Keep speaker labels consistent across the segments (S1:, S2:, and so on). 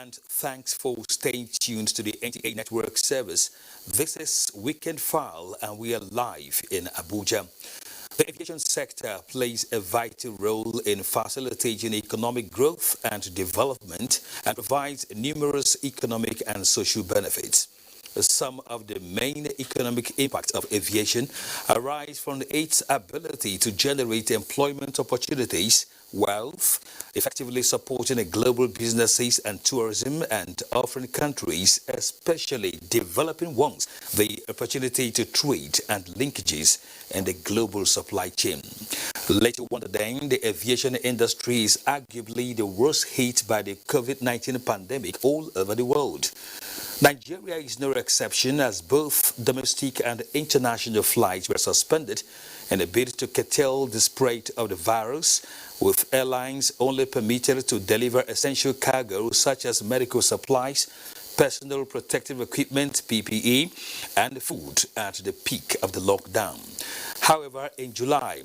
S1: and thanks for staying tuned to the NTA network service. This is Weekend File and we are live in Abuja. The aviation sector plays a vital role in facilitating economic growth and development and provides numerous economic and social benefits. Some of the main economic impacts of aviation arise from its ability to generate employment opportunities, wealth, effectively supporting global businesses and tourism, and offering countries, especially developing ones, the opportunity to trade and linkages in the global supply chain. Later one day, the aviation industry is arguably the worst hit by the COVID-19 pandemic all over the world. Nigeria is no exception, as both domestic and international flights were suspended in a bid to curtail the spread of the virus, with airlines only permitted to deliver essential cargo such as medical supplies, personal protective equipment (PPE), and food at the peak of the lockdown. However, in July,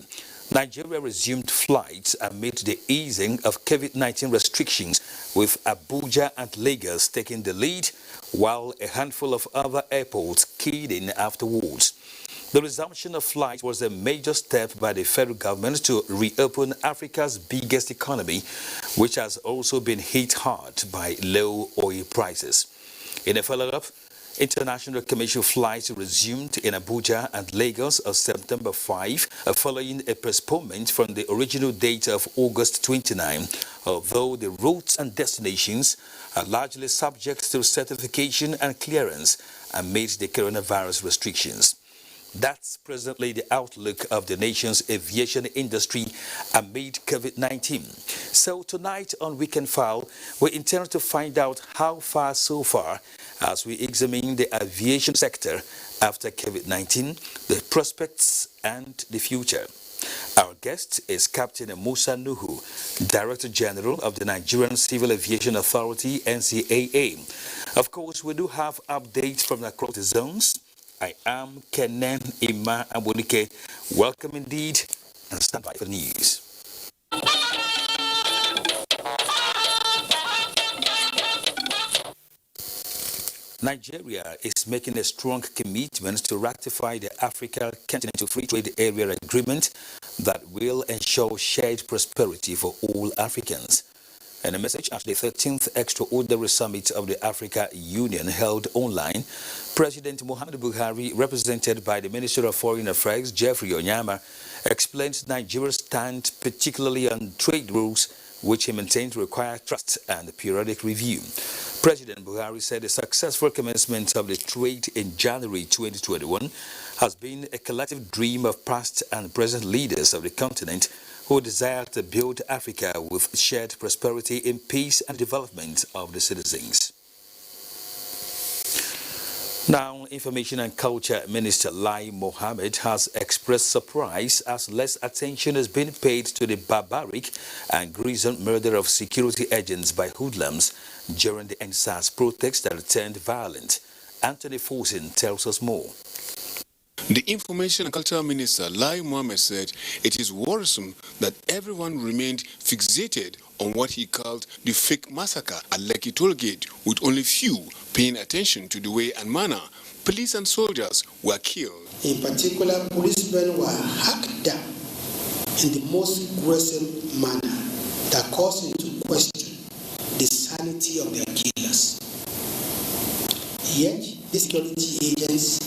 S1: Nigeria resumed flights amid the easing of COVID-19 restrictions, with Abuja and Lagos taking the lead, while a handful of other airports keyed in afterwards. The resumption of flights was a major step by the federal government to reopen Africa's biggest economy, which has also been hit hard by low oil prices. In a follow-up, international commercial flights resumed in Abuja and Lagos on September 5, following a postponement from the original date of August 29, although the routes and destinations are largely subject to certification and clearance amid the coronavirus restrictions. That's presently the outlook of the nation's aviation industry amid COVID-19. So tonight on Weekend File, we intend to find out how far so far as we examine the aviation sector after COVID-19, the prospects and the future. Our guest is Captain Musa Nuhu, Director General of the Nigerian Civil Aviation Authority, NCAA. Of course, we do have updates from across the zones. I am Kenan Ima Abunike. Welcome indeed, and stand by for the news. Nigeria is making a strong commitment to ratify the Africa Continental Free Trade Area Agreement that will ensure shared prosperity for all Africans. In a message at the 13th Extraordinary Summit of the Africa Union held online, President Muhammadu Buhari, represented by the Minister of Foreign Affairs, Jeffrey Onyama, explained Nigeria's stand particularly on trade rules, which he maintained require trust and periodic review. President Buhari said the successful commencement of the trade in January 2021 has been a collective dream of past and present leaders of the continent who desire to build Africa with shared prosperity in peace and development of the citizens. Now, Information and Culture Minister Lai Mohammed has expressed surprise as less attention has been paid to the barbaric and gruesome murder of security agents by hoodlums during the NSAS protests that turned violent. Anthony Forsin tells us more.
S2: The Information and Culture Minister, Lai Mohammed, said it is worrisome that everyone remained fixated on what he called the fake massacre at Lekki Tollgate, with only few paying attention to the way and manner police and soldiers were killed.
S3: In particular, policemen were hacked down in the most gruesome manner that caused into question the sanity of their killers. Yet, these security agents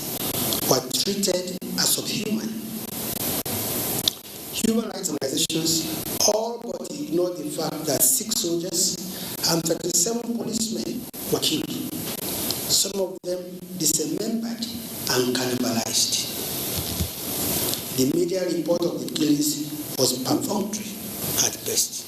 S3: were treated as subhuman. Human rights organizations all but ignored the fact that 6 soldiers and 37 policemen were killed, some of them dismembered and cannibalized. The media report of the killings was perfunctory at best.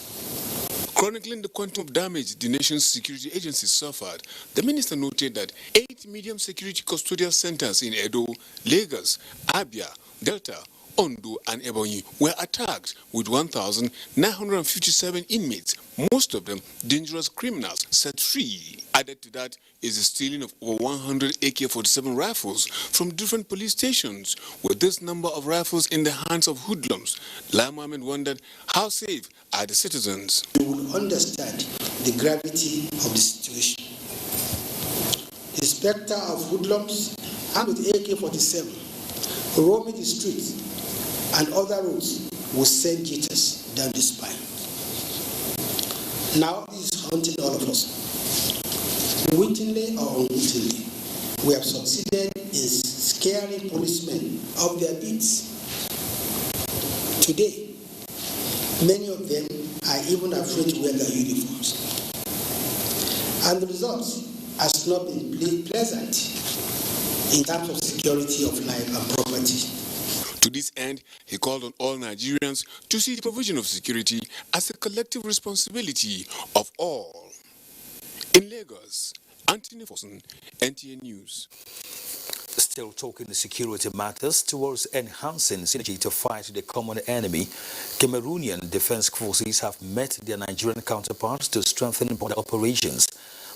S2: Chronicling the quantum of damage the nation's security agencies suffered, the minister noted that 8 medium security custodial centers in Edo, Lagos, Abia, Delta, Ondo, and Ebonyi were attacked with 1,957 inmates, most of them dangerous criminals, set free. Added to that is the stealing of over 100 AK-47 rifles from different police stations. With this number of rifles in the hands of hoodlums, Lai Mohammed wondered how safe are the citizens.
S3: You will understand the gravity of the situation. The spectre of hoodlums armed with AK-47 roaming the streets and other roads will send jitters down the spine. Now this is haunting all of us. Wittingly or unwittingly, we have succeeded in scaring policemen off their beats. Today, many of them are even afraid to wear their uniforms. And the result has not been pleasant in terms of security of life and property.
S2: To this end, he called on all Nigerians to see the provision of security as a collective responsibility of all. In Lagos, Anthony Fosun, NTA News.
S1: Still talking security matters towards enhancing synergy to fight the common enemy, Cameroonian defense forces have met their Nigerian counterparts to strengthen border operations.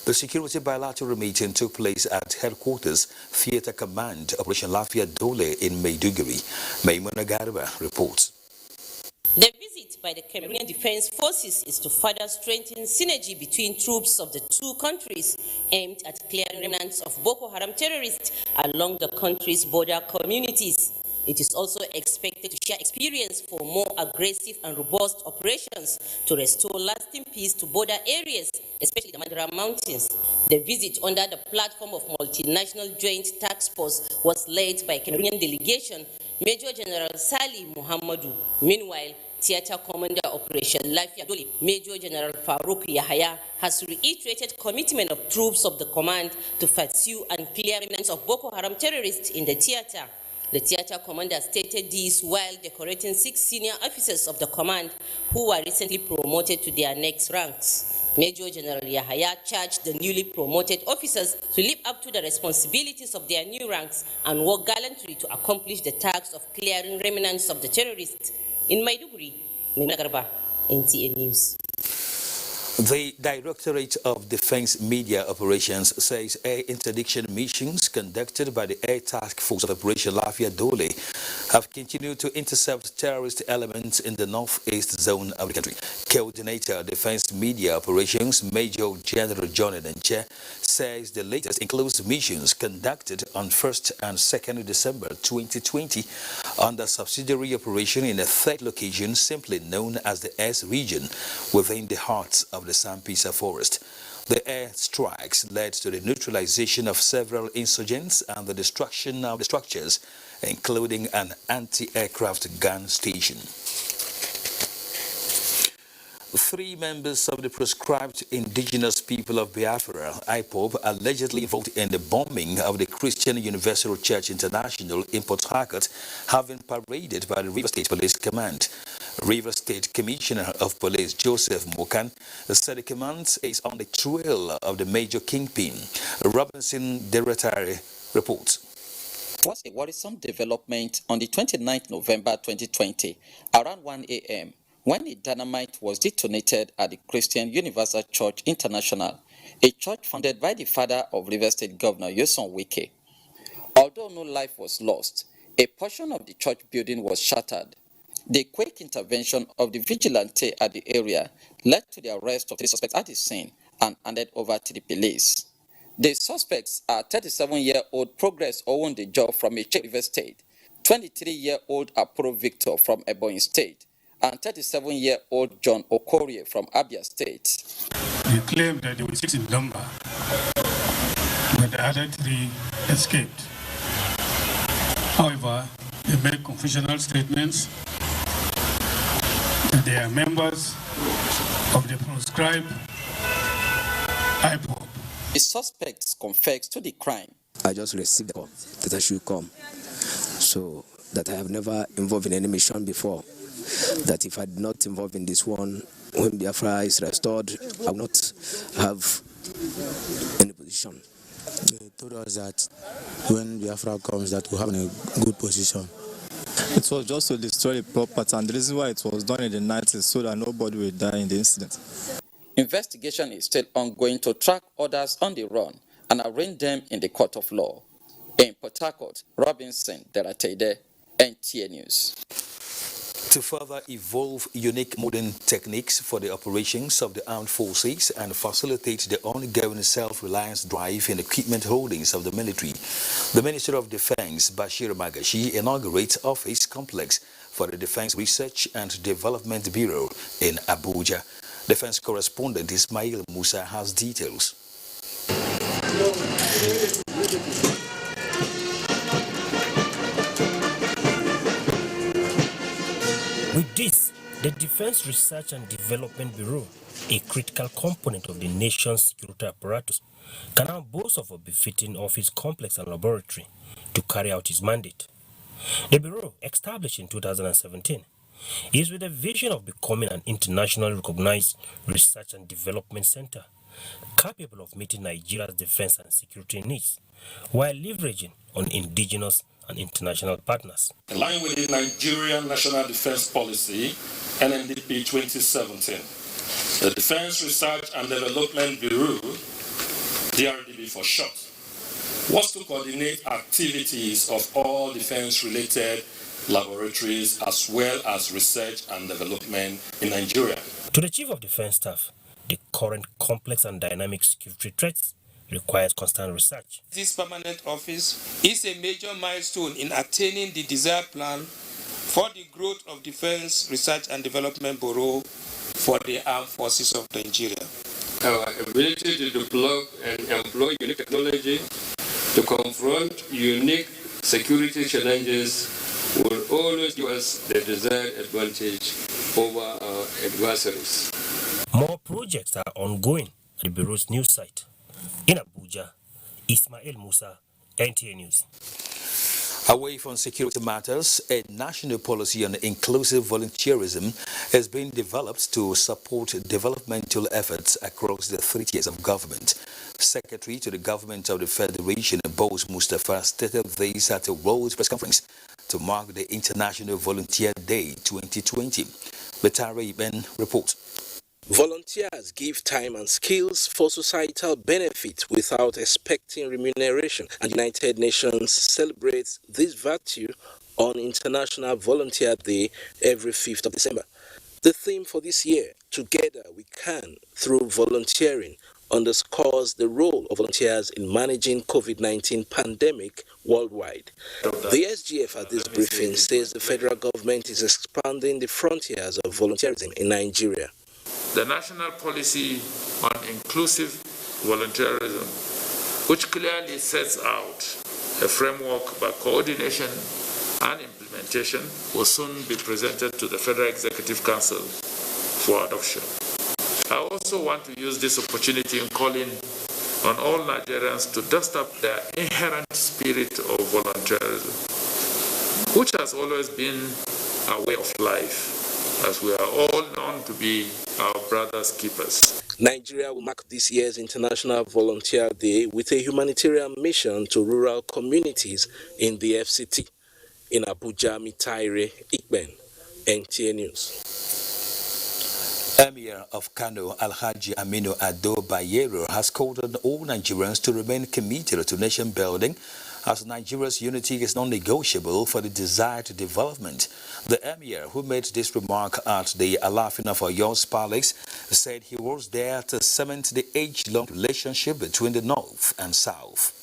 S1: The security bilateral meeting took place at Headquarters Theatre Command, Operation Lafia Dole in Maiduguri. Maimuna Garba reports.
S4: The visit by the Cameroonian Defense Forces is to further strengthen synergy between troops of the two countries, aimed at clearing remnants of Boko Haram terrorists along the country's border communities. It is also expected to share experience for more aggressive and robust operations to restore lasting peace to border areas, especially the Mandara Mountains. The visit under the platform of Multinational Joint Task Force was led by Cameroonian delegation Major General Sali Muhammadu. Meanwhile, Theatre Commander Operation Lafia Dole, Major General Farouk Yahaya, has reiterated commitment of troops of the command to pursue and clear remnants of Boko Haram terrorists in the theatre. The theatre commander stated this while decorating 6 senior officers of the command who were recently promoted to their next ranks. Major General Yahaya charged the newly promoted officers to live up to the responsibilities of their new ranks and work gallantly to accomplish the task of clearing remnants of the terrorists. In Maiduguri, Maimuna Garba, NTA News.
S1: The Directorate of Defense Media Operations says air interdiction missions conducted by the Air Task Force of Operation Lafia Dole have continued to intercept terrorist elements in the northeast zone of the country. Coordinator Defense Media Operations Major General John Enenche says the latest includes missions conducted on 1st and 2nd December 2020 under subsidiary operation in a third location simply known as the S region within the heart of the Sambisa forest. The air strikes led to the neutralization of several insurgents and the destruction of the structures, including an anti-aircraft gun station. 3 members of the proscribed indigenous people of Biafra, IPOB, allegedly involved in the bombing of the Christian Universal Church International in Port Harcourt, have been paraded by the River State Police Command. River State Commissioner of Police Joseph Mokan said the command is on the trail of the major kingpin. Robinson Deretari reports.
S5: It was a worrisome development on the 29th November 2020 around 1 a.m. when a dynamite was detonated at the Christian Universal Church International, a church founded by the father of River State Governor Yoson Wike. Although no life was lost, a portion of the church building was shattered. The quick intervention of the vigilante at the area led to the arrest of 3 suspects at the scene and handed over to the police. The suspects are 37-year-old Progress Owundejo from Iche River State, 23-year-old Apuro Victor from Ebonyi State, and 37-year-old John Okorie from Abia State.
S6: They claimed that they were 6 in number, but the other 3 escaped. However, they made confusional statements that they are members of the proscribed IPOB.
S5: The suspects confessed to the crime.
S7: I just received the call that I should come, so that I have never involved in any mission before. That if I did not involve in this one, when Biafra is restored, I will not have any position.
S8: They told us that when Biafra comes, that we'll have a good position. It was just to destroy the property, and the reason why it was done in the night is so that nobody will die in the incident.
S5: Investigation is still ongoing to track others on the run and arraign them in the court of law. In Port Harcourt, Robinson Deratede, NTA News.
S1: To further evolve unique modern techniques for the operations of the armed forces and facilitate the ongoing self-reliance drive in equipment holdings of the military, the Minister of Defense, Bashir Magashi, inaugurates office complex for the Defense Research and Development Bureau in Abuja. Defense correspondent Ismail Musa has details.
S9: With this, the Defense Research and Development Bureau, a critical component of the nation's security apparatus, can now boast of a befitting office complex and laboratory to carry out its mandate. The Bureau, established in 2017, is with a vision of becoming an internationally recognized research and development center, capable of meeting Nigeria's defense and security needs, while leveraging on indigenous and international partners.
S10: In line with the Nigerian National Defense Policy, NNDP 2017, the Defense Research and Development Bureau, DRDB for short, was to coordinate activities of all defense-related laboratories as well as research and development in Nigeria.
S9: To the Chief of Defense Staff, the current complex and dynamic security threats requires constant research.
S11: This permanent office is a major milestone in attaining the desired plan for the growth of Defense Research and Development Bureau for the Armed Forces of Nigeria.
S12: Our ability to develop and employ unique technology to confront unique security challenges will always give us the desired advantage over our adversaries.
S9: More projects are ongoing at the Bureau's new site. In Abuja, Ismail Musa, NTA News.
S1: Away from security matters, a national policy on inclusive volunteerism is being developed to support developmental efforts across the 3 tiers of government. Secretary to the Government of the Federation, Boaz Mustafa, stated this at a World Press Conference to mark the International Volunteer Day 2020. Betari Ben reports.
S13: Volunteers give time and skills for societal benefit without expecting remuneration, and United Nations celebrates this virtue on International Volunteer Day every 5th of December. The theme for this year, Together We Can Through Volunteering, underscores the role of volunteers in managing COVID-19 pandemic worldwide. The SGF at this briefing says the federal government is expanding the frontiers of volunteerism in Nigeria.
S14: The national policy on inclusive volunteerism, which clearly sets out a framework by coordination and implementation, will soon be presented to the Federal Executive Council for adoption. I also want to use this opportunity in calling on all Nigerians to dust up their inherent spirit of volunteerism, which has always been our way of life, as we are all known to be our brothers' keepers.
S13: Nigeria will mark this year's International Volunteer Day with a humanitarian mission to rural communities in the FCT. In Abuja, Mitaire Ikben, NTA News.
S1: Emir of Kano, Alhaji Aminu Ado Bayero, has called on all Nigerians to remain committed to nation building, as Nigeria's unity is non-negotiable for the desired development. The Emir, who made this remark at the Alafin of Oyo's Palace, said he was there to cement the age-long relationship between the North and South.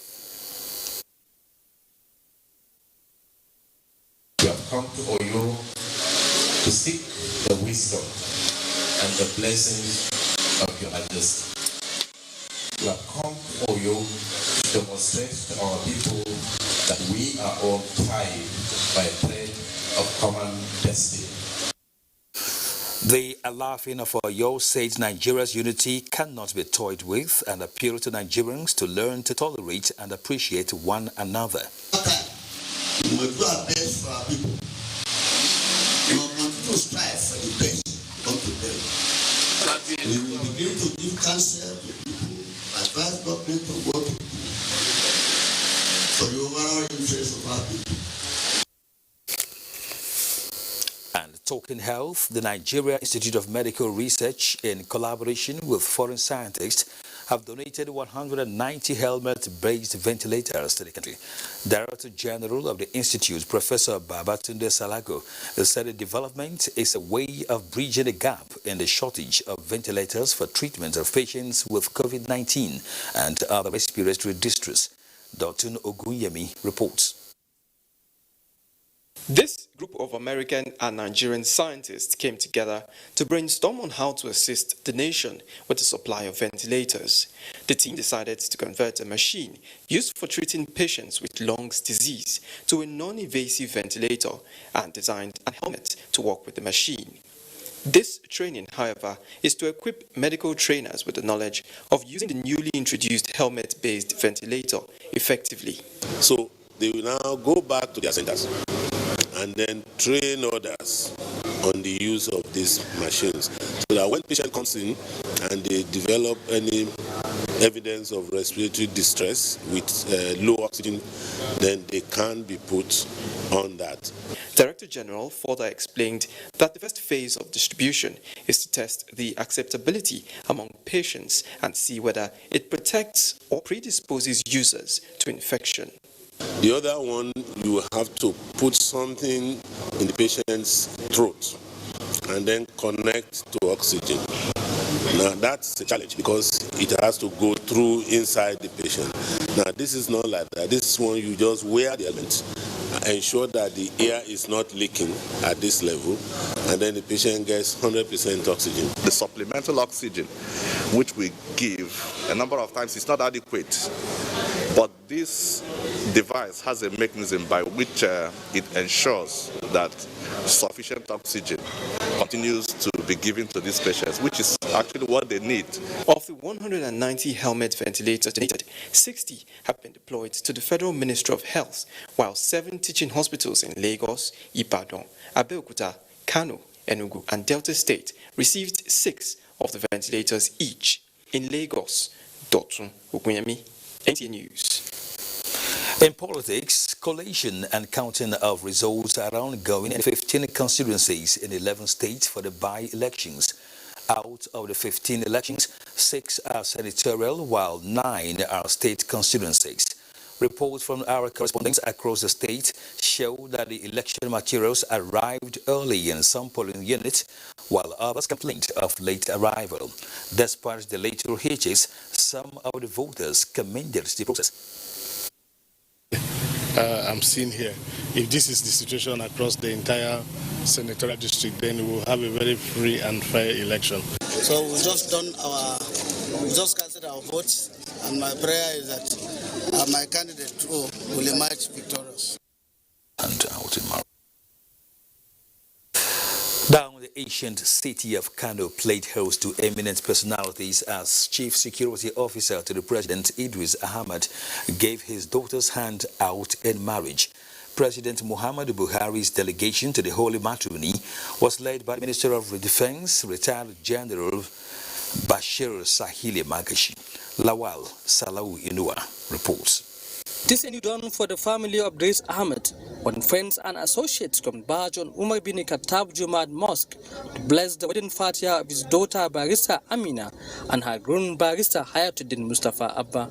S15: We have come to Oyo to seek the wisdom and the blessings of your majesty. We have come to Oyo to demonstrate to our people that we are all tied by a thread of common destiny.
S1: The Alafin of Oyo says Nigeria's unity cannot be toyed with and appealed to Nigerians to learn to tolerate and appreciate one another.
S16: We must do our best for our people. We must continue to strive for the best unto them. We will begin to give counsel to people, advise government on what to do for the overall interest of our people.
S1: And talking health, the Nigeria Institute of Medical Research, in collaboration with foreign scientists, have donated 190 helmet-based ventilators to the country. Director General of the Institute, Professor Babatunde Salago, said the development is a way of bridging the gap in the shortage of ventilators for treatment of patients with COVID-19 and other respiratory distress. Dr. Ogunyemi reports.
S17: This group of American and Nigerian scientists came together to brainstorm on how to assist the nation with the supply of ventilators. The team decided to convert a machine used for treating patients with lungs disease to a non-invasive ventilator and designed a helmet to work with the machine. This training, however, is to equip medical trainers with the knowledge of using the newly introduced helmet-based ventilator effectively.
S18: So they will now go back to their centers and then train others on the use of these machines, so that when patient comes in and they develop any evidence of respiratory distress with low oxygen, then they can be put on that.
S17: Director General further explained that the first phase of distribution is to test the acceptability among patients and see whether it protects or predisposes users to infection.
S18: The other one, you have to put something in the patient's throat and then connect to oxygen. Now that's a challenge because it has to go through inside the patient. Now this is not like that. This one, you just wear the helmet, ensure that the air is not leaking at this level, and then the patient gets 100% oxygen.
S19: The supplemental oxygen, which we give a number of times, is not adequate. But this device has a mechanism by which it ensures that sufficient oxygen continues to be given to these patients, which is actually what they need.
S17: Of the 190 helmet ventilators donated, 60 have been deployed to the Federal Ministry of Health, while 7 teaching hospitals in Lagos, Ibadan, Abeokuta, Kano, Enugu, and Delta State received 6 of the ventilators each. In Lagos, Dr. Ogunyemi, NTA News.
S1: In politics, collation and counting of results are ongoing in 15 constituencies in 11 states for the by-elections. Out of the 15 elections, 6 are senatorial, while 9 are state constituencies. Reports from our correspondents across the state show that the election materials arrived early in some polling units, while others complained of late arrival. Despite the later hitches, some of the voters commended the process.
S20: I'm seeing here. If this is the situation across the entire senatorial district, then we will have a very free and fair election.
S21: So we just casted our votes, and my prayer is that my candidate too will emerge victorious.
S1: And out in Mar. Down the ancient city of Kano played host to eminent personalities as Chief Security Officer to the President Idris Ahmad gave his daughter's hand out in marriage. President Muhammadu Buhari's delegation to the Holy Matrimony was led by the Minister of Defense, retired General Bashir Sahili Magashi. Lawal Salau Inua reports.
S22: This is done for the family of Idris Ahmed when friends and associates converged on Umar bin Khattab Jumad Mosque to bless the wedding fatia of his daughter Barrister Amina and her groom Barrister Hayatuddin Mustafa Abba.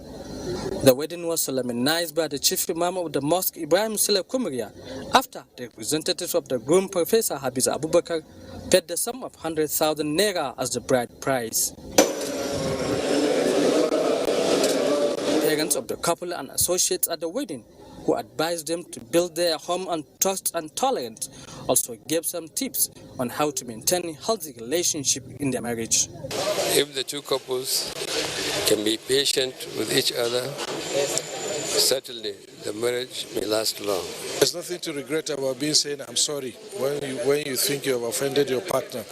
S22: The wedding was solemnized by the chief imam of the mosque Ibrahim Sule Kumaria after the representatives of the groom Professor Habiz Abubakar paid the sum of 100,000 naira as the bride price. Parents of the couple and associates at the wedding, who advised them to build their home on trust and tolerance, also gave some tips on how to maintain a healthy relationship in their marriage.
S12: If the two couples can be patient with each other, certainly the marriage may last long.
S20: There's nothing to regret about being saying I'm sorry when you think you have offended your partner.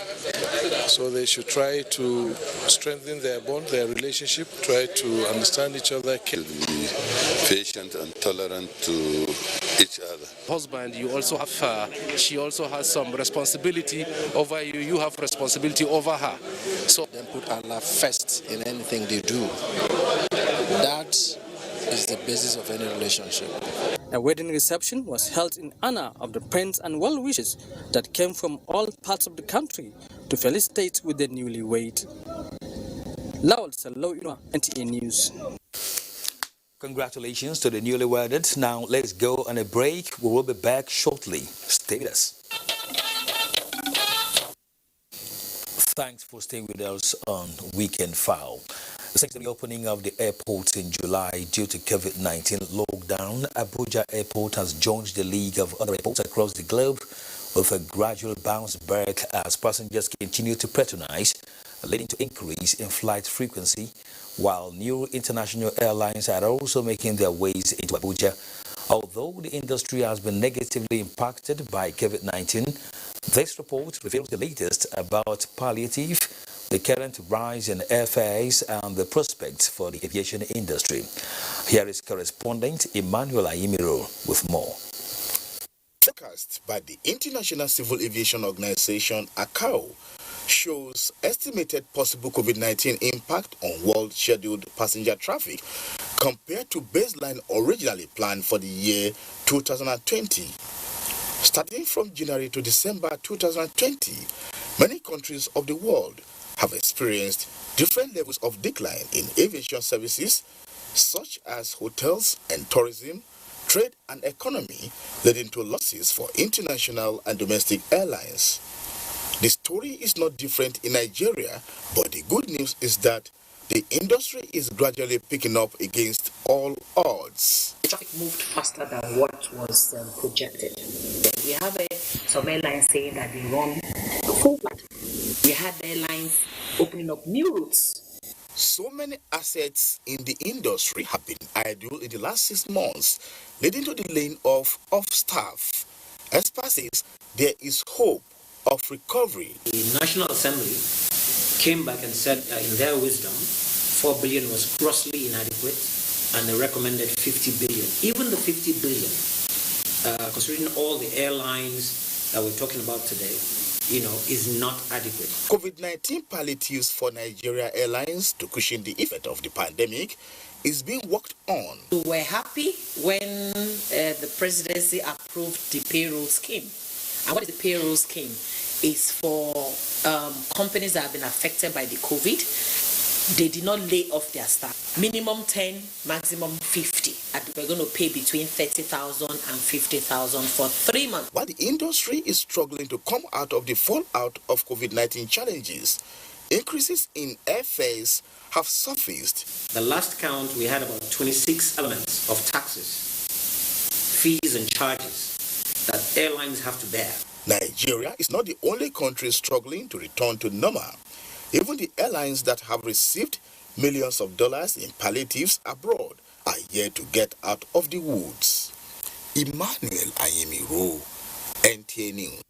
S20: So they should try to strengthen their bond, their relationship, try to understand each other.
S23: Be patient and tolerant to each other.
S24: Husband, you also have she also has some responsibility over you. You have responsibility over her. So then put Allah first in anything they do. That is the basis of any relationship.
S22: A wedding reception was held in honor of the prince and well-wishers that came from all parts of the country to felicitate with the newlywed. Lawal Salou, NTA News.
S1: Congratulations to the newly wedded. Now let's go on a break. We will be back shortly. Stay with us. Thanks for staying with us on Weekend File. Since the opening of the airport in July due to COVID-19 lockdown, Abuja Airport has joined the league of other airports across the globe with a gradual bounce back as passengers continue to patronize, leading to increase in flight frequency, while new international airlines are also making their ways into Abuja. Although the industry has been negatively impacted by COVID-19, this report reveals the latest about palliative, the current rise in airfares, and the prospects for the aviation industry. Here is correspondent Emmanuel Ayimiro with more.
S2: Forecast by the International Civil Aviation Organization, ICAO, shows estimated possible COVID-19 impact on world scheduled passenger traffic compared to baseline originally planned for the year 2020. Starting from January to December 2020, many countries of the world have experienced different levels of decline in aviation services, such as hotels and tourism, trade and economy, leading to losses for international and domestic airlines. The story is not different in Nigeria, but the good news is that the industry is gradually picking up against all odds.
S3: The traffic moved faster than what was projected. We have some airlines saying that they run full flight. We had airlines opening up new routes.
S2: So many assets in the industry have been idle in the last 6 months, leading to the laying off of staff. Experts say there is hope of recovery.
S4: The National Assembly came back and said in their wisdom 4 billion was grossly inadequate and they recommended 50 billion. Even the 50 billion, considering all the airlines that we're talking about today, is not adequate.
S2: COVID-19 palliatives for Nigeria Airlines to cushion the effect of the pandemic is being worked on.
S3: We were happy when the presidency approved the payroll scheme. And what is the payroll scheme? Is for companies that have been affected by the COVID. They did not lay off their staff. Minimum 10, maximum 50. And we're going to pay between 30,000 and 50,000 for 3 months.
S2: While the industry is struggling to come out of the fallout of COVID-19 challenges, increases in airfares have surfaced.
S4: The last count, we had about 26 elements of taxes, fees and charges that airlines have to bear.
S2: Nigeria is not the only country struggling to return to normal. Even the airlines that have received millions of dollars in palliatives abroad are yet to get out of the woods. Emmanuel Ayimiro, NTA News.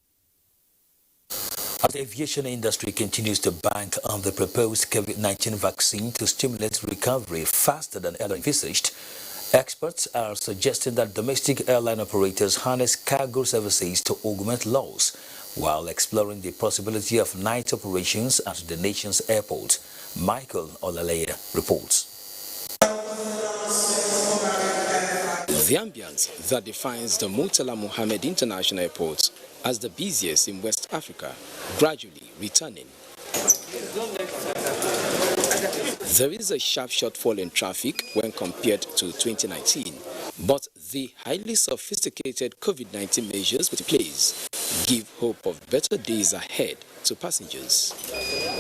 S1: As the aviation industry continues to bank on the proposed COVID-19 vaccine to stimulate recovery faster than earlier envisaged, experts are suggesting that domestic airline operators harness cargo services to augment loss, while exploring the possibility of night operations at the nation's airport. Michael Olaleya reports.
S7: The ambience that defines the Murtala Mohammed International Airport as the busiest in West Africa gradually returning. There is a sharp shortfall in traffic when compared to 2019, but the highly sophisticated COVID-19 measures put in place give hope of better days ahead to passengers.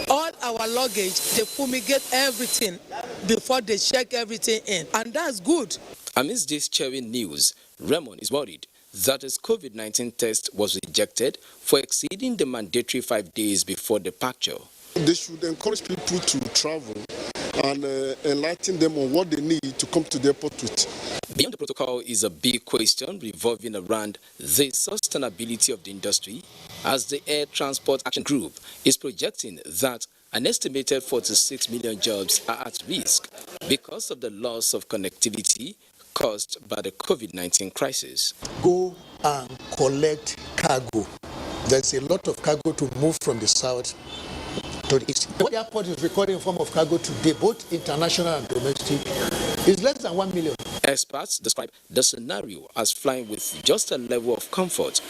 S6: All our luggage, they fumigate everything before they check everything in, and that's good.
S7: Amidst this cheering news, Raymond is worried that his COVID-19 test was rejected for exceeding the mandatory 5 days before departure.
S25: They should encourage people to travel and enlighten them on what they need to come to the airport with.
S7: Beyond the protocol is a big question revolving around the sustainability of the industry, as the Air Transport Action Group is projecting that an estimated 46 million jobs are at risk because of the loss of connectivity caused by the COVID-19 crisis.
S26: Go and collect cargo. There's a lot of cargo to move from the south to the east. What the airport is recording in form of cargo today, both international and domestic, is less than 1 million.
S7: Experts describe the scenario as flying with just a level of comfort,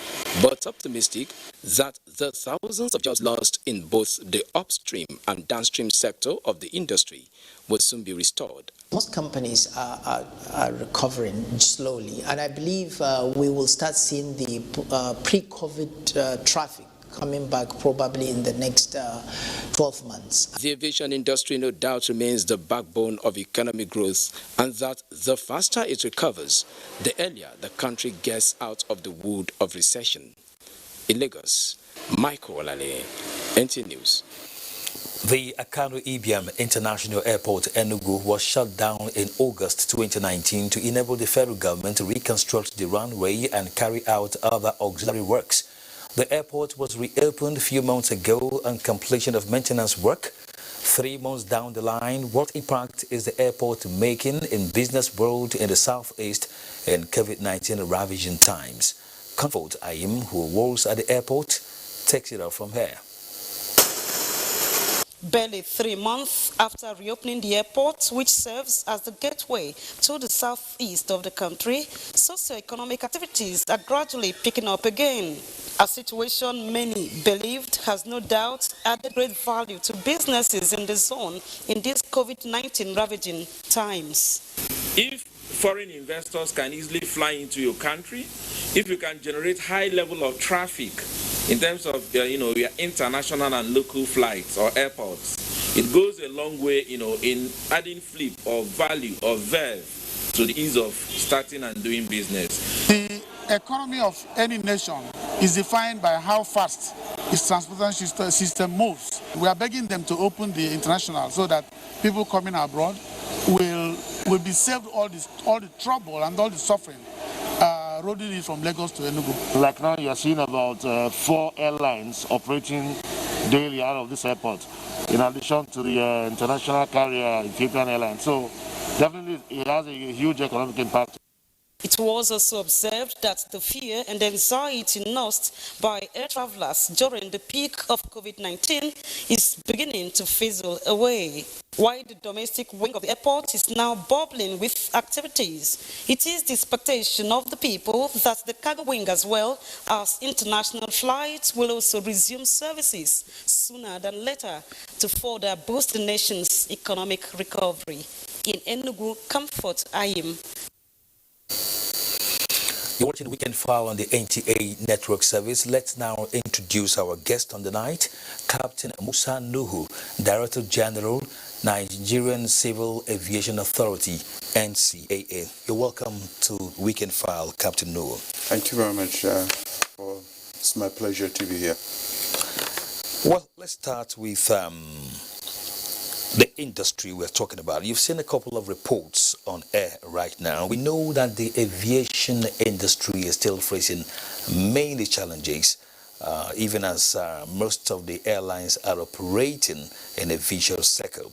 S7: but optimistic that the thousands of jobs lost in both the upstream and downstream sector of the industry will soon be restored.
S5: Most companies are recovering slowly, and I believe we will start seeing the pre-COVID traffic coming back probably in the next 12 months.
S7: The aviation industry no doubt remains the backbone of economic growth, and that the faster it recovers, the earlier the country gets out of the wood of recession. In Lagos, Michael Olale, NTA News.
S1: The Akano Ibiam International Airport, Enugu, was shut down in August 2019 to enable the federal government to reconstruct the runway and carry out other auxiliary works. The airport was reopened a few months ago on completion of maintenance work. 3 months down the line, what impact is the airport making in business world in the southeast in COVID-19 ravaging times? Comfort Ayim, who works at the airport, takes it up from here.
S8: Barely 3 months after reopening the airport, which serves as the gateway to the southeast of the country, socio-economic activities are gradually picking up again. A situation many believed has no doubt added great value to businesses in the zone in these COVID-19 ravaging times.
S9: If foreign investors can easily fly into your country, if you can generate high level of traffic in terms of your international and local flights or airports, it goes a long way in adding flip or value or verve to the ease of starting and doing business.
S10: The economy of any nation is defined by how fast its transportation system moves. We are begging them to open the international so that people coming abroad will be saved all the trouble and all the suffering roading it from Lagos to Enugu.
S11: Like now you are seeing about 4 airlines operating daily out of this airport, in addition to the international carrier Ethiopian Airlines. So definitely it has a huge economic impact.
S8: It was also observed that the fear and anxiety nursed by air travelers during the peak of COVID-19 is beginning to fizzle away. While the domestic wing of the airport is now bubbling with activities, it is the expectation of the people that the cargo wing as well as international flights will also resume services sooner than later to further boost the nation's economic recovery. In Enugu, Comfort Ayim.
S1: You're watching Weekend File on the NTA network service. Let's now introduce our guest on the night, Captain Musa Nuhu, Director General, Nigerian Civil Aviation Authority, NCAA. You're welcome to Weekend File, Captain Nuhu.
S14: Thank you very much. It's my pleasure to be here.
S1: Well, let's start with the industry we're talking about. You've seen a couple of reports on air right now. We know that the aviation industry is still facing many challenges, even as most of the airlines are operating in a vicious circle.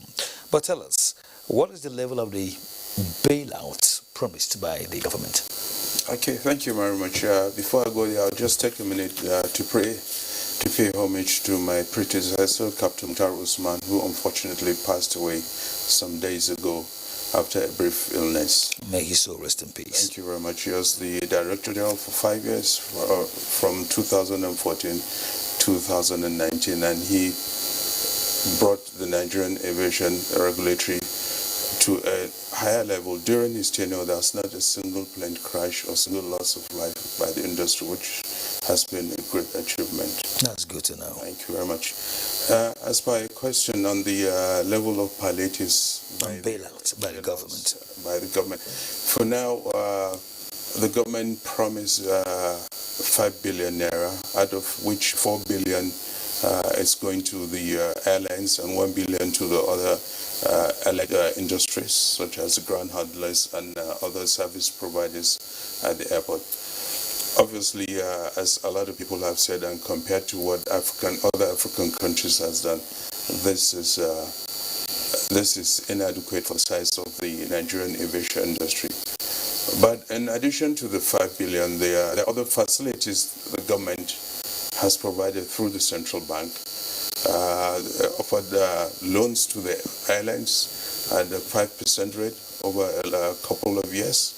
S1: But tell us, what is the level of the bailout promised by the government?
S14: Okay, thank you very much. Before I go there, I'll just take a minute to pay homage to my predecessor, Captain Mukhtar Usman, who unfortunately passed away some days ago after a brief illness.
S1: May he so rest in peace.
S14: Thank you very much. He was the Director General for 5 years, from 2014 2019, and he brought the Nigerian aviation regulatory to a higher level. During his tenure, there's not a single plane crash or single loss of life by the industry, which has been a great achievement.
S1: That's good to know.
S14: Thank you very much. As per a question on the level of palliatives by
S1: the government.
S14: For now, the government promised 5 billion naira, out of which 4 billion is going to the airlines and 1 billion to the other industries, such as ground handlers and other service providers at the airport. Obviously, as a lot of people have said, and compared to what other African countries has done, this is inadequate for the size of the Nigerian aviation industry. But in addition to the 5 billion, there are other facilities the government has provided through the central bank, offered loans to the airlines at a 5% rate, over a couple of years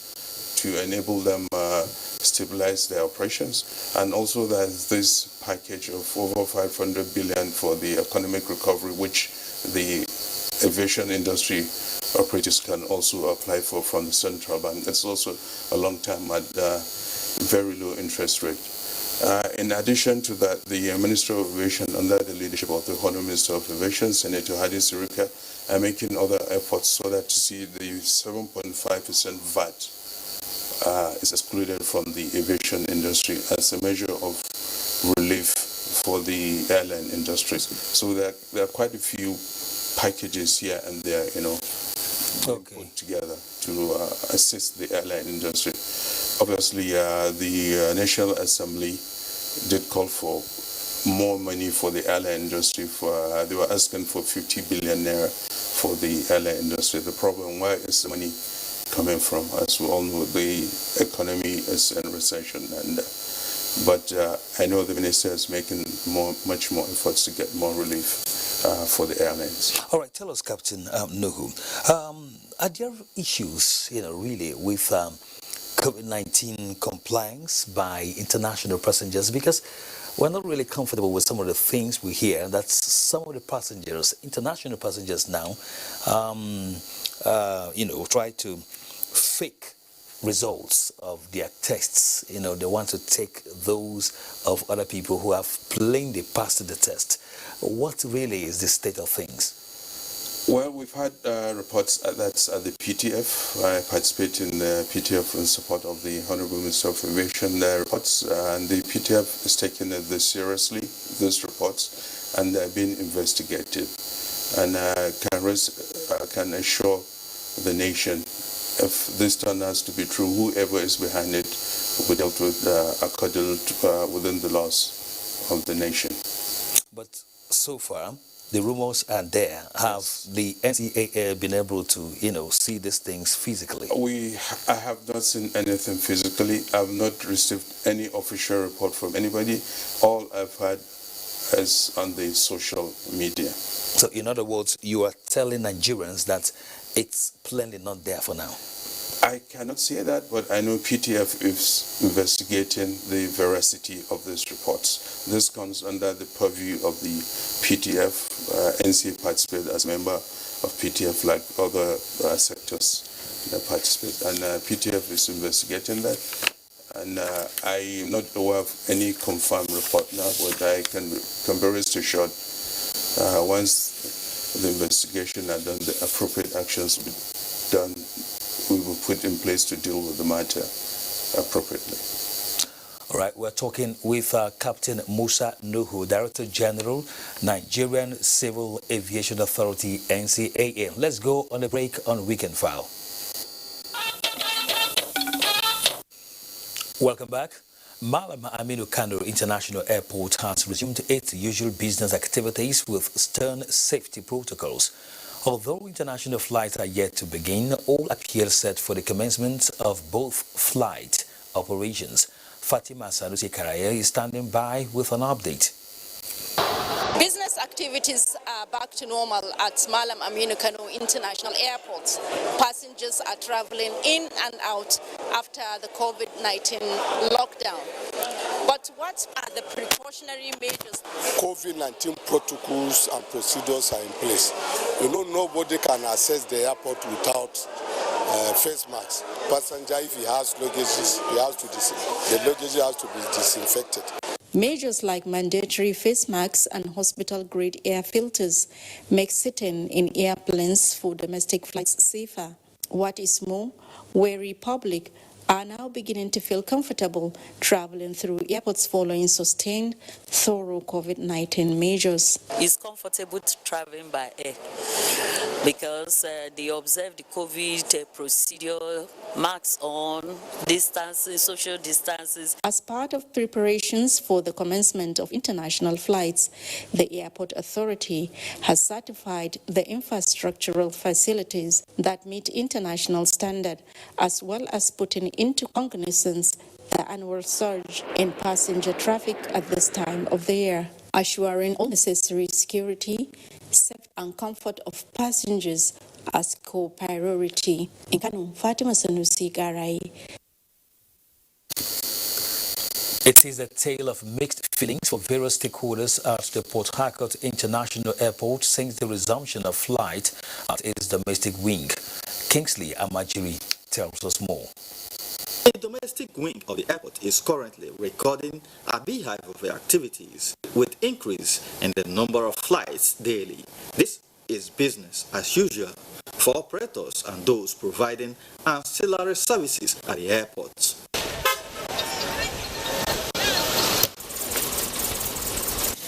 S14: to enable them stabilize their operations, and also there's this package of over 500 billion for the economic recovery, which the aviation industry operators can also apply for from the central bank. It's also a long term at very low interest rate. In addition to that, the Minister of Aviation, under the leadership of the Honourable Minister of Aviation, Senator Hadi Sirika, are making other efforts so that to see the 7.5% VAT is excluded from the aviation industry as a measure of relief for the airline industries. So there are quite a few packages here and there, put together to assist the airline industry. Obviously, the National Assembly did call for more money for the airline industry. They were asking for 50 billion naira for the airline industry. The problem, where is the money coming from? As we all know, the economy is in recession, but I know the minister is making much more efforts to get more relief for the airlines.
S1: All right, tell us, Captain Nuhu, are there issues, really, with COVID-19 compliance by international passengers? Because we're not really comfortable with some of the things we hear. That some of the passengers, international passengers now, try to fake results of their tests. They want to take those of other people who have plainly passed the test. What really is the state of things?
S14: Well, we've had reports that's at the PTF. I participate in the PTF in support of the Honourable Minister of Aviation. Reports, and the PTF is taking this seriously, these reports, and they're being investigated. And can assure the nation, if this turns out to be true, whoever is behind it will be dealt with according within the laws of the nation.
S1: But so far, the rumors are there. Have the NCAA been able to, see these things physically?
S14: I have not seen anything physically. I've not received any official report from anybody. All I've had is on the social media.
S1: So, in other words, you are telling Nigerians that it's plainly not there for now?
S14: I cannot say that, but I know PTF is investigating the veracity of these reports. This comes under the purview of the PTF. NCA participates as a member of PTF, like other sectors that participate. And PTF is investigating that. And I'm not aware of any confirmed report now, but I can be rest assured once the investigation are done, the appropriate actions will be done. We will put in place to deal with the matter appropriately.
S1: All right, we're talking with Captain Musa Nuhu, Director General, Nigerian Civil Aviation Authority, NCAA. Let's go on a break on Weekend File. Welcome back. Malam Aminu Kano International Airport has resumed its usual business activities with stern safety protocols. Although international flights are yet to begin, all appear set for the commencement of both flight operations. Fatima Sanusi Karaya is standing by with an update.
S13: Business activities are back to normal at Malam Aminu Kano International Airport. Passengers are traveling in and out after the COVID-19 lockdown. But what are the precautionary measures?
S15: COVID-19 protocols and procedures are in place. Nobody can access the airport without face masks. Passenger, if he has luggages, the luggage has to be disinfected.
S13: Measures like mandatory face masks and hospital-grade air filters make sitting in airplanes for domestic flights safer. What is more, wary public are now beginning to feel comfortable traveling through airports following sustained, thorough COVID-19 measures.
S16: It's comfortable traveling by air because they observe the COVID procedure, masks on, distances, social distances.
S13: As part of preparations for the commencement of international flights, the Airport Authority has certified the infrastructural facilities that meet international standard, as well as putting into cognizance the annual surge in passenger traffic at this time of the year, assuring all necessary security, safety and comfort of passengers as co-priority. In Kano, Fatima Sanusi Garai.
S1: It is a tale of mixed feelings for various stakeholders at the Port Harcourt International Airport since the resumption of flight at its domestic wing. Kingsley Amajiri tells us more.
S12: The domestic wing of the airport is currently recording a beehive of activities with increase in the number of flights daily. This is business as usual for operators and those providing ancillary services at the airports.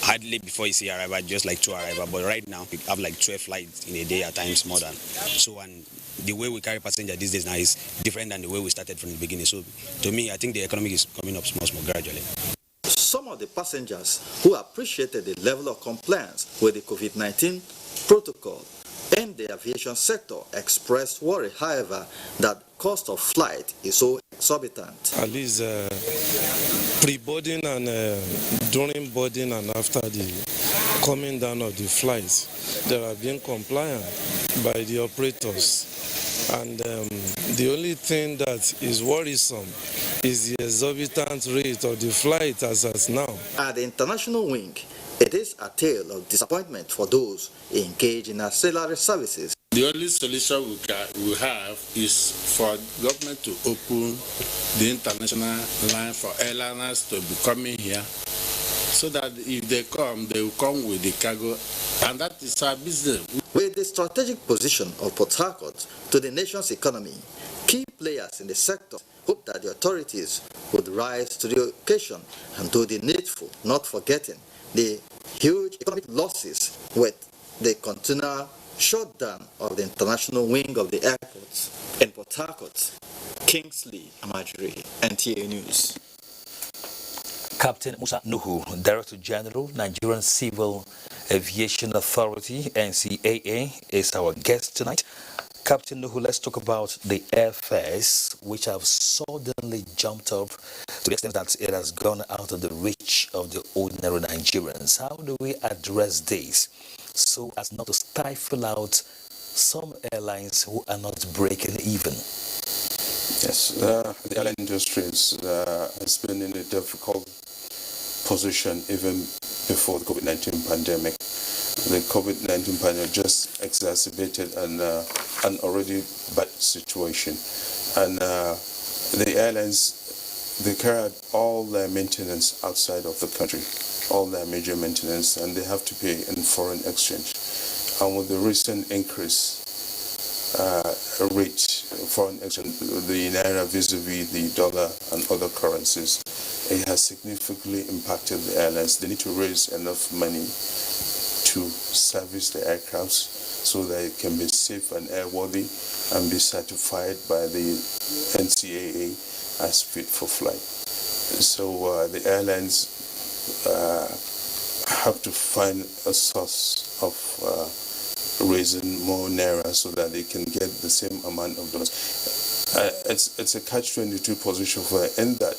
S17: Hardly before you see arrival, just like 2 arrival, but right now we have like 12 flights in a day at times more than. So, and the way we carry passengers these days now is different than the way we started from the beginning. So to me, I think the economy is coming up small gradually.
S12: Some of the passengers who appreciated the level of compliance with the COVID-19 protocol in the aviation sector expressed worry, however, that cost of flight is so exorbitant.
S18: At least pre-boarding and during boarding and after the coming down of the flights, they are being compliant by the operators. And the only thing that is worrisome is the exorbitant rate of the flight as of now.
S12: At the international wing, it is a tale of disappointment for those engaged in ancillary services.
S19: The only solution we have is for government to open the international line for airliners to be coming here, so that if they come, they will come with the cargo, and that is our business.
S12: With the strategic position of Port Harcourt to the nation's economy, key players in the sector hope that the authorities would rise to the occasion and do the needful, not forgetting the huge economic losses with the continual shutdown of the international wing of the airports. In Port Harcourt, Kingsley Amajiri, NTA News.
S1: Captain Musa Nuhu, Director General, Nigerian Civil Aviation Authority, NCAA, is our guest tonight. Captain Nuhu, let's talk about the airfares, which have suddenly jumped up to the extent that it has gone out of the reach of the ordinary Nigerians. How do we address this so as not to stifle out some airlines who are not breaking even?
S14: Yes, the airline industry has been in a difficult position even before the COVID-19 pandemic. The COVID-19 pandemic just exacerbated an already bad situation. And the airlines, they carry out all their maintenance outside of the country, all their major maintenance, and they have to pay in foreign exchange. And with the recent increase rate, foreign exchange, the naira vis-a-vis the dollar and other currencies, it has significantly impacted the airlines. They need to raise enough money to service the aircrafts so that it can be safe and airworthy and be certified by the NCAA as fit for flight. So the airlines have to find a source of raising more naira so that they can get the same amount of dollars. It's a catch-22 position for in that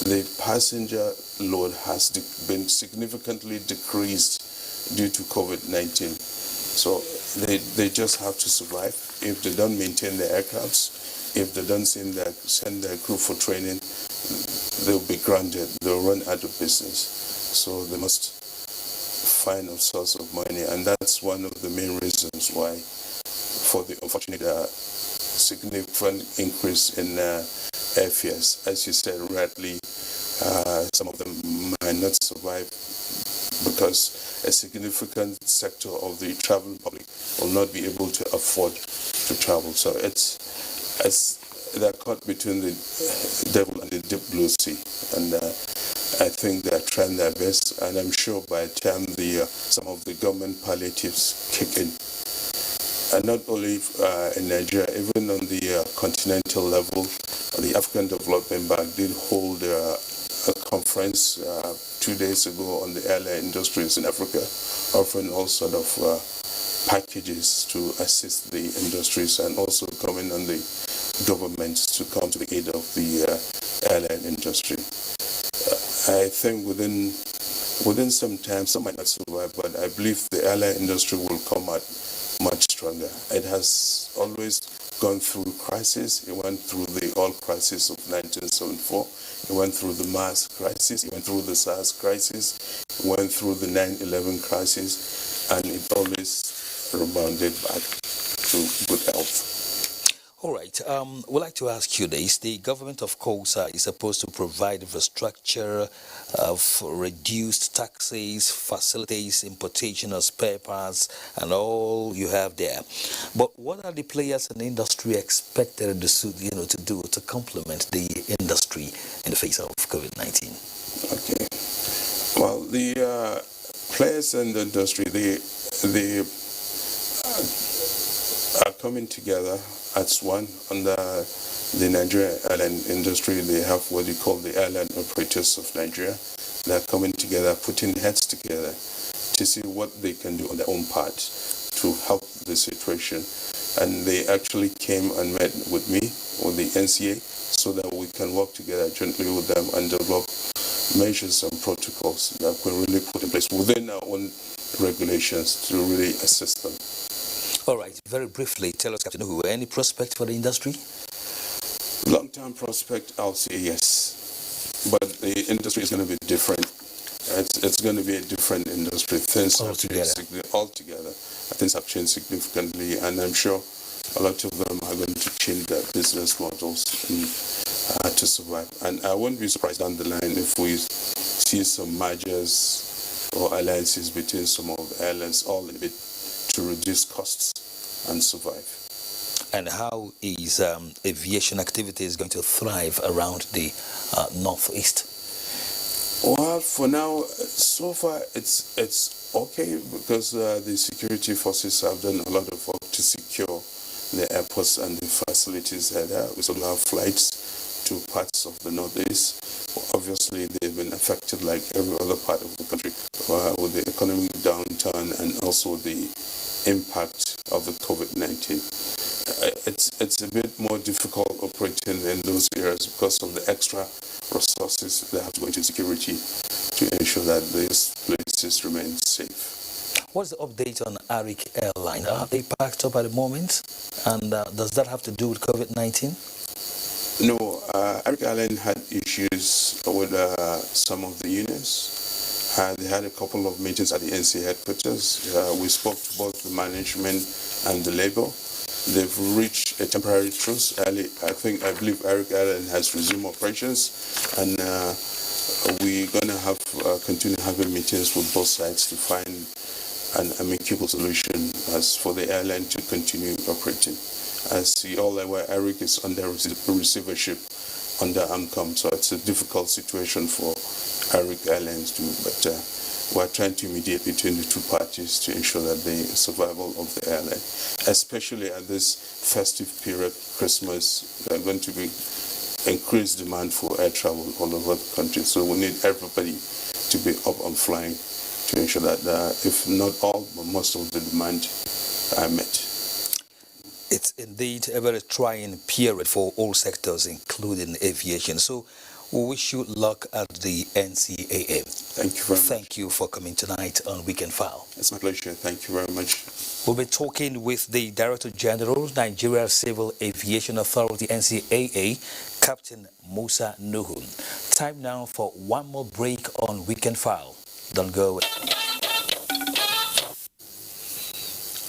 S14: the passenger load has been significantly decreased due to COVID-19. So they just have to survive. If they don't maintain their aircrafts, if they don't send their crew for training, they'll be grounded, they'll run out of business. So they must find a source of money, and that's one of the main reasons why for the unfortunate significant increase in airfares. As you said rightly, some of them might not survive because a significant sector of the traveling public will not be able to afford to travel. So it's they're caught between the devil and the deep blue sea, and I think they're trying their best, and I'm sure by the time some of the government palliatives kick in, and not only in Nigeria, even on the continental level, the African Development Bank did hold a conference 2 days ago on the airline industries in Africa, offering all sort of packages to assist the industries and also coming on the governments to come to the aid of the airline industry. I think within some time, some might not survive, but I believe the airline industry will come out much stronger. It has always gone through crisis. It went through the oil crisis of 1974. It went through the MAS crisis. It went through the SARS crisis. It went through the 9/11 crisis, and it always rebounded back to good health.
S1: All right. We'd like to ask you this. The government, of course, is supposed to provide infrastructure of reduced taxes, facilities, importation of spare parts, and all you have there. But what are the players in the industry expected to do to complement the industry in the face of COVID-19?
S14: Okay. Well, the players in the industry, they are coming together as one under the Nigerian airline industry. They have what you call the Airline Operators of Nigeria. They're coming together, putting heads together to see what they can do on their own part to help the situation. And they actually came and met with me, with the NCAA, so that we can work together jointly with them and develop measures and protocols that we really put in place within our own regulations to really assist them.
S1: All right, very briefly, tell us, Captain Uhu, any prospect for the industry?
S14: Long-term prospect, I'll say yes. But the industry is going to be different. It's going to be a different industry. Things have changed altogether. Things have changed significantly, and I'm sure a lot of them are going to change their business models to survive. And I won't be surprised down the line if we see some mergers or alliances between some of the airlines, all in it to reduce costs and survive.
S1: And how is aviation activities going to thrive around the northeast?
S14: Well, for now, so far it's okay, because the security forces have done a lot of work to secure the airports and the facilities there. We still have flights to parts of the northeast. Obviously, they've been affected like every other part of the country with the economic downturn and also the impact of the COVID-19. It's a bit more difficult operating in those areas because of the extra resources that have to go into security to ensure that these places remain safe.
S1: What's the update on Arik Airline? Are they packed up at the moment? And does that have to do with COVID-19?
S14: No, Arik Airline had issues with some of the unions. They had a couple of meetings at the NCAA headquarters. We spoke to both the management and the labor. They've reached a temporary truce. I believe Arik Airline has resumed operations, and we're going to continue having meetings with both sides to find an amicable solution as for the airline to continue operating. As you all are aware, Arik is under receivership under AMCOM, so it's a difficult situation for Arik Airlines too, but we're trying to mediate between the two parties to ensure that the survival of the airline, especially at this festive period, Christmas, there are going to be increased demand for air travel all over the country. So we need everybody to be up and flying to ensure that if not all, but most of the demand are met.
S1: It's indeed a very trying period for all sectors, including aviation. So we wish you luck at the NCAA.
S14: Thank you very much.
S1: Thank you for coming tonight on Weekend File.
S14: It's my pleasure. Thank you very much.
S1: We'll be talking with the Director General, Nigeria Civil Aviation Authority, NCAA, Captain Musa Nuhu. Time now for one more break on Weekend File. Don't go away.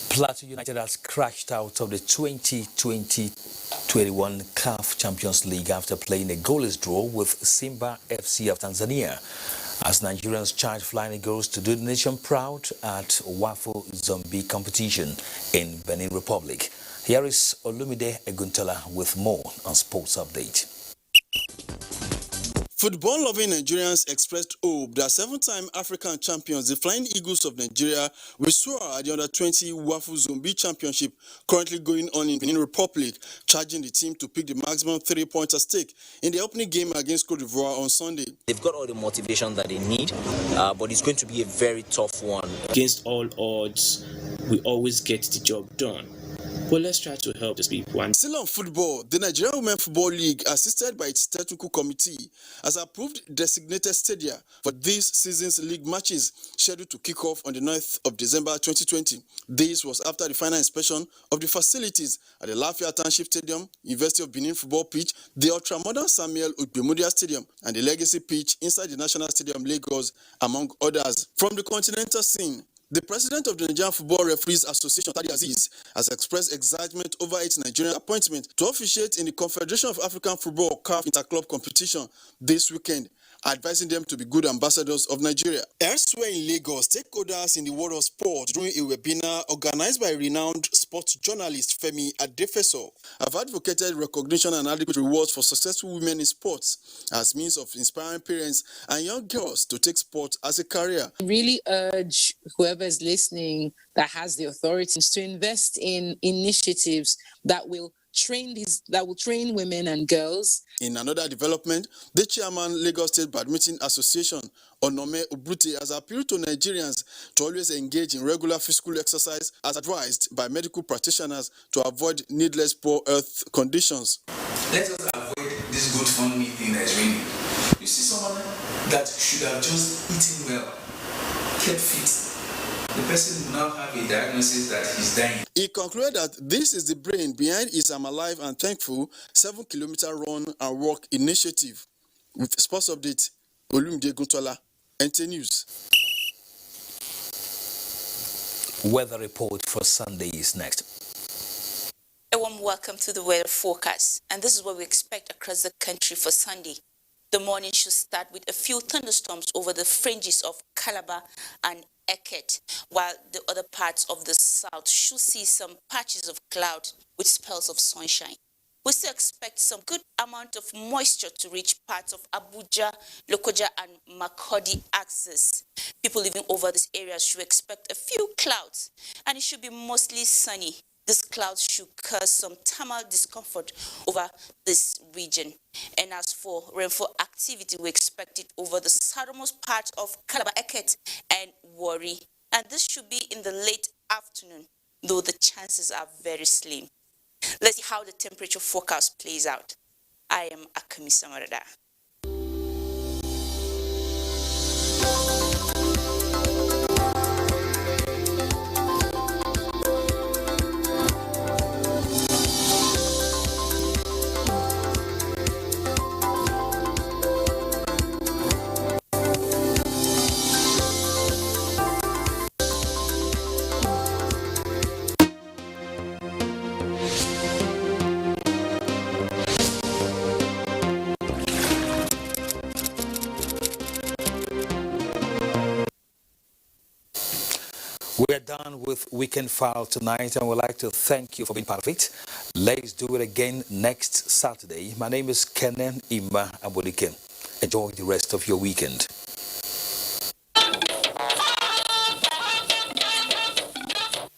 S1: Plateau United has crashed out of the 2020-21 CAF Champions League after playing a goalless draw with Simba FC of Tanzania, as Nigerians charged Flying Eagles to do the nation proud at Wafo Zombie competition in Benin Republic. Here is Olumide Eguntola with more on Sports Update.
S3: Football-loving Nigerians expressed hope that seven-time African champions, the Flying Eagles of Nigeria, will soar at the Under-20 Wafo Zombie Championship currently going on in Benin Republic, charging the team to pick the maximum 3 points at stake in the opening game against Cote d'Ivoire on Sunday.
S20: They've got all the motivation that they need, but it's going to be a very tough one.
S21: Against all odds, we always get the job done.
S2: But let's try to help these people. And
S3: still on football, the Nigerian Women Football League, assisted by its technical committee, has approved designated stadia for this season's league matches scheduled to kick off on the 9th of December 2020. This was after the final inspection of the facilities at the Lafayette Township Stadium, University of Benin football pitch, the ultra-modern Samuel Ogbemudia Stadium, and the Legacy pitch inside the National Stadium, Lagos, among others. From the continental scene, the president of the Nigerian Football Referees Association, Tadi Aziz, has expressed excitement over its Nigerian appointment to officiate in the Confederation of African Football CAF Interclub competition this weekend, advising them to be good ambassadors of Nigeria. Elsewhere in Lagos, stakeholders in the world of sport during a webinar organized by renowned sports journalist Femi Adefeso have advocated recognition and adequate rewards for successful women in sports as means of inspiring parents and young girls to take sport as a career.
S4: I really urge whoever is listening that has the authorities to invest in initiatives that will train women and girls.
S3: In another development, the chairman Lagos State Badminton Association, Onome Ubute, has appealed to Nigerians to always engage in regular physical exercise as advised by medical practitioners to avoid needless poor health conditions.
S21: Let us avoid this good fun me thing that is raining. You see someone that should have just eaten well, kept fit. The person will now have a diagnosis that he's dying.
S3: He concluded that this is the brain behind his I'm Alive and Thankful 7-kilometer run and walk initiative. With sports update, Olumide Guntola, NTA News.
S1: Weather report for Sunday is next.
S22: A warm welcome to the weather forecast, and this is what we expect across the country for Sunday. The morning should start with a few thunderstorms over the fringes of Calabar and Eket, while the other parts of the south should see some patches of cloud with spells of sunshine. We still expect some good amount of moisture to reach parts of Abuja, Lokoja, and Makurdi axis. People living over these areas should expect a few clouds, and it should be mostly sunny. These clouds should cause some thermal discomfort over this region. And as for rainfall activity, we expect it over the southernmost part of Calabar, Eket, and Warri. And this should be in the late afternoon, though the chances are very slim. Let's see how the temperature forecast plays out. I am Akemi Samarada.
S1: We're done with Weekend File tonight, and we'd like to thank you for being part of it. Let's do it again next Saturday. My name is Kenan Ima Abolike. Enjoy the rest of your weekend.